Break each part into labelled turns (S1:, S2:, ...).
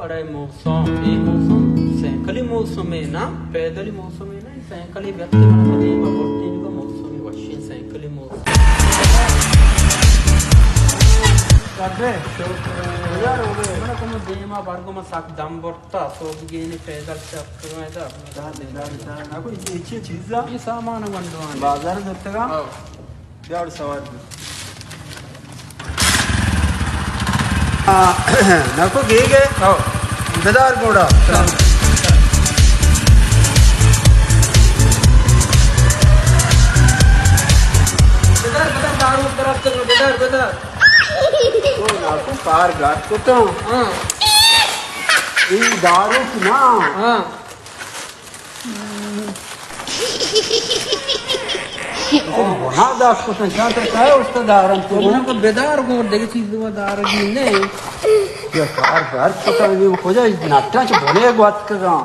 S1: अरे मौसम ये मौसम सैकली मौसम है ना पैदली मौसम है ना सैकली व्यक्ति मनपदे बवर्तीन को मौसम वशी सैकली मौसम काटे यार mana como dema bargoma sak damborta sobgeni पैदल चक्कर में
S2: నాకు ఇచ్చే చీజా
S1: ఈ సామాను వండువాను
S2: బాజార్ దొరుకుతగా దేవుడు సవాల్ నాకు గేగే బెదార్ కూడా
S1: बेदार दारू तरफ चलो बेदार
S2: నాకు కార్ గాట్టుకుంటాం ఈ దారుకి నా वहाँ दास को संचार है उसका दारम तो
S1: उनको बेदार को देखे चीज वो दार की ने
S2: ये कार घर पता नहीं वो खोजा नाट्या च बोले एक बात कर रहा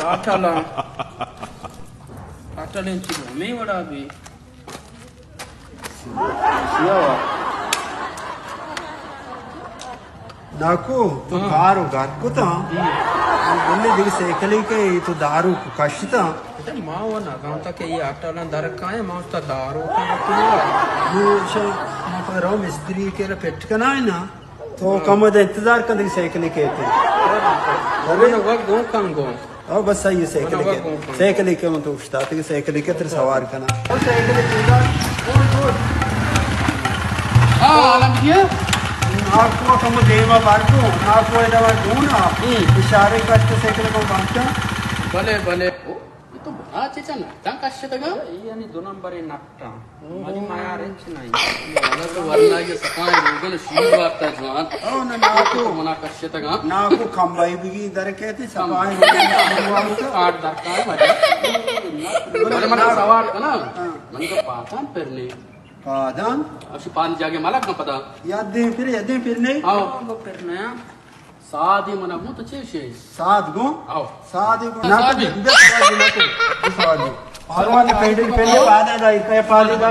S1: आटाला आटाले चीज में बड़ा भी
S2: నాకు కారు గట్టుకుతా బొల్లి దిగి సైకిల్కి ఇటు దారు కష్టం
S1: అంటే మావన గంతకే ఈ ఆటాల దరకాయ మాస్త దారు కనతులా
S2: నాకు రో మిస్త్రీ కేల పెట్టుకనా ఆయన तो कम दे इंतजार कर साइकिल के थे
S1: अरे वो गो कम गो
S2: और बस सही साइकिल के मतलब उठता तो साइकिल के तेरे सवार करना और साइकिल
S1: हां आलम किया
S2: आपको कम देवा बारको आपको इधर ढूंढना इशारे करते साइकिल को बांधता
S1: भले भले ये तो बड़ा चीज ना तंग कष्टगा ये आणि 2 नंबर आहे नाट्टा माझी माया रेंच नाही मला तर वरलागे सकाळी रोगल शील वाटता जवान
S2: ओ ना नाको
S1: मना कष्टगा
S2: नाको खंबाई बिगी इधर कहते सफाई
S1: आठ दरकार माझे मला सवार ना म्हणजे पातान पेरले
S2: पादान
S1: अशी पान जागे मला का पता
S2: याद दे फिर नहीं
S1: आओ फिरने सादी मना मु तो चेशे
S2: सात गो
S1: आओ
S2: सादी गो ना सादी भगवान ने पहले पादा जाई पे पादी का